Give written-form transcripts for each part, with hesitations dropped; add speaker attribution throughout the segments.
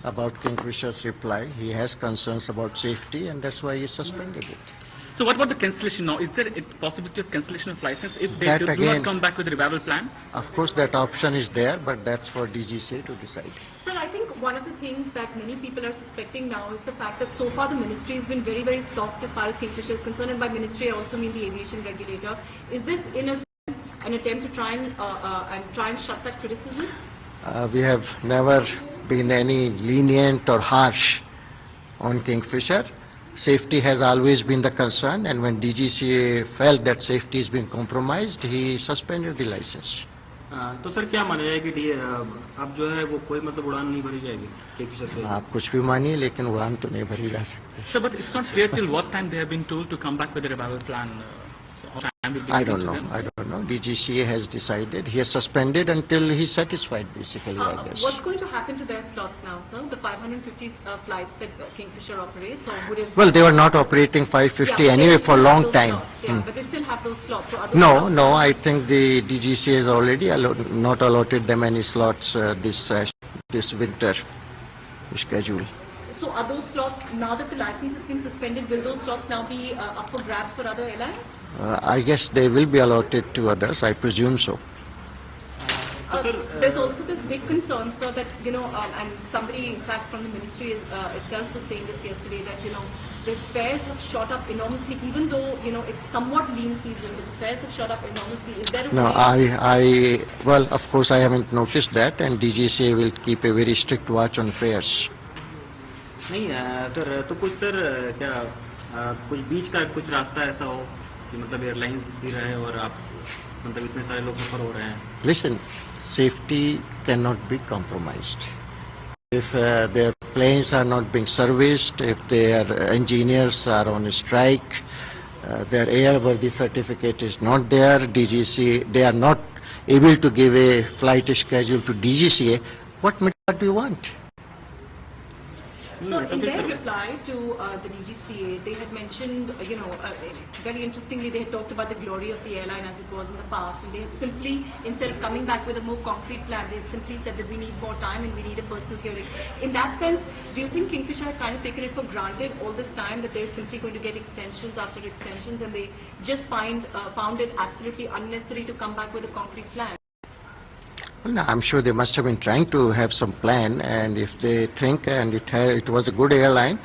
Speaker 1: about Kingfisher's reply. He has concerns about safety, and that's why he suspended it.
Speaker 2: So what about the cancellation now? Is there a possibility of cancellation of license if they
Speaker 1: That
Speaker 2: do
Speaker 1: again,
Speaker 2: not come back with a revival plan?
Speaker 1: Of course, that option is there, but that's for DGCA to decide.
Speaker 3: Sir, I think one of the things that many people are suspecting now is the fact that so far the ministry has been very, very soft as far as Kingfisher is concerned, and by ministry I also mean the aviation regulator. Is this in a sense an attempt to try and shut that criticism?
Speaker 1: We have never been any lenient or harsh on Kingfisher. Safety has always been the concern, and when DGCA felt that safety has been compromised, he suspended the license.
Speaker 4: तो sir क्या माना जाए कि अब जो है वो कोई मतलब उड़ान नहीं भरी जाएगी किंगफिशर से?
Speaker 1: आप कुछ भी मानिए, लेकिन उड़ान तो नहीं भरी जा सकती.
Speaker 2: Sir, but it's not clear till what time they have been told to come back with a revival plan.
Speaker 1: I don't know. DGCA has decided. He has suspended until he's satisfied, basically, I guess.
Speaker 3: What's going to happen to their slots now, sir? The 550 flights that Kingfisher operates? Or would it...
Speaker 1: Well, they were not operating 550 anyway for a long time.
Speaker 3: But they still have those slots. So
Speaker 1: No, I think the DGCA has already not allotted them any slots this winter schedule.
Speaker 3: So are those slots, now that the license has been suspended, will those slots now be up for grabs for other airlines?
Speaker 1: I guess they will be allotted to others, I presume so.
Speaker 3: There's also this big concern, sir, that, and somebody, in fact, from the ministry itself was saying this yesterday, that, the fares have shot up enormously, even though, it's somewhat lean season, but the fares have shot up enormously. Is there a
Speaker 1: No, well, of course, I haven't noticed that, and DGCA will keep a very strict watch on fares.
Speaker 4: नहीं sir, तो कुछ sir क्या कुछ बीच का कुछ रास्ता ऐसा हो कि मतलब एयरलाइंस भी रहे और आप मतलब इतने सारे लोग सफर हो रहे हैं?
Speaker 1: Listen, safety cannot be compromised. If their planes are not being serviced, if their engineers are on a strike, their airworthy certificate is not there, DGCA, they are not able to give a flight schedule to DGCA, what do you want?
Speaker 3: So in their reply to the DGCA, they had mentioned, very interestingly, they had talked about the glory of the airline as it was in the past. And they had simply, instead of coming back with a more concrete plan, they had simply said that we need more time and we need a personal hearing. In that sense, do you think Kingfisher had kind of taken it for granted all this time that they're simply going to get extensions after extensions, and they just found it absolutely unnecessary to come back with a concrete plan?
Speaker 1: Well, no, I'm sure they must have been trying to have some plan, and if they think and it was a good airline,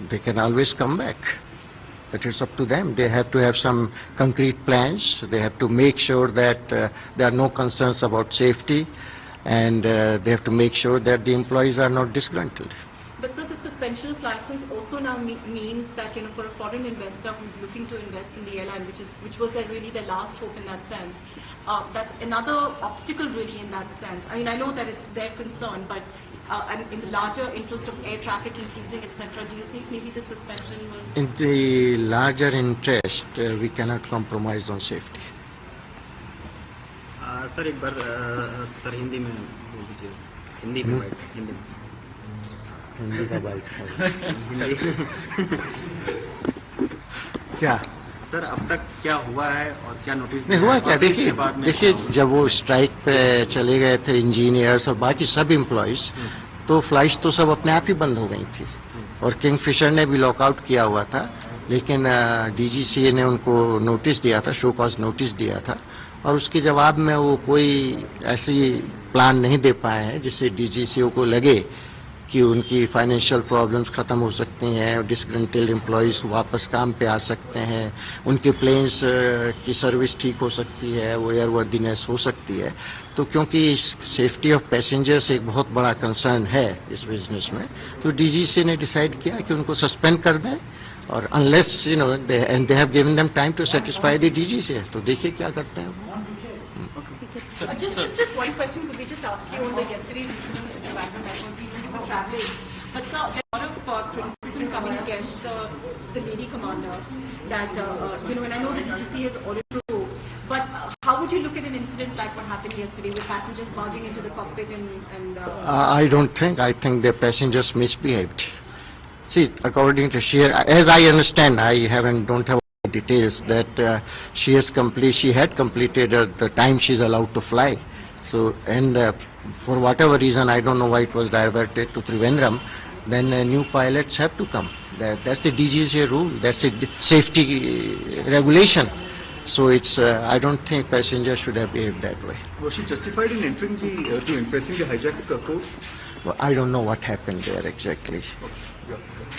Speaker 1: they can always come back. But it's up to them. They have to have some concrete plans. They have to make sure that there are no concerns about safety, and they have to make sure that the employees are not disgruntled.
Speaker 3: But sir, the suspension of license also now means that, for a foreign investor who's looking to invest in the airline, which was really their last hope in that sense, that's another obstacle really in that sense. I mean, I know that it's their concern, but and in the larger interest of air traffic increasing, etc., do you think maybe the suspension was...
Speaker 1: In the larger interest, we cannot compromise on safety.
Speaker 4: Sir एक बार sir Hindi में बोल दीजिए. हिंदी में हिंदी में
Speaker 1: हिंदी का bike क्या
Speaker 4: sir अब तक क्या हुआ है और क्या नोटिस
Speaker 1: नहीं हुआ? क्या देखिए जब वो स्ट्राइक पे चले गए थे इंजीनियर्स और बाकी सब एम्प्लॉइज, तो फ्लाइट्स तो सब अपने आप ही बंद हो गई थी, और किंगफिशर ने भी लॉकआउट किया हुआ था, लेकिन डीजीसीए ने उनको नोटिस दिया था, शो कॉज नोटिस दिया था, और उसके जवाब में वो कोई ऐसी प्लान नहीं दे पाए हैं जिससे डीजीसीए को लगे कि उनकी फाइनेंशियल प्रॉब्लम्स खत्म हो सकती हैं, डिसग्रंटेड एम्प्लॉइज वापस काम पे आ सकते हैं, उनके प्लेन्स की सर्विस ठीक हो सकती है, वो एयरवर्दीनेस हो सकती है. तो क्योंकि सेफ्टी ऑफ पैसेंजर्स एक बहुत बड़ा कंसर्न है इस बिजनेस में, तो डीजीसी ने डिसाइड किया कि उनको सस्पेंड कर दें, और unless they have given them time to satisfy the DGC. तो देखिए क्या करते हैं.
Speaker 3: Just one question, could we just ask you on the yesterday's meeting with the Bangalore people traveling, but sir, there's a lot of criticism coming against the lady commander that, and I know the DGCA is already true, but how would you look at an incident like what happened yesterday with passengers barging into the cockpit and
Speaker 1: I don't think. I think the passengers misbehaved. See, according to she, as I understand, I don't have details, that she had completed the time she is allowed to fly. So, and for whatever reason, I don't know why it was diverted to Trivandrum, then new pilots have to come. That's the DGCA rule. That's the safety regulation. So it's, I don't think passengers should have behaved that way.
Speaker 5: Was she justified in entering to impressing the hijacker coach?
Speaker 1: Well, I don't know what happened there exactly.
Speaker 5: Okay. Yeah.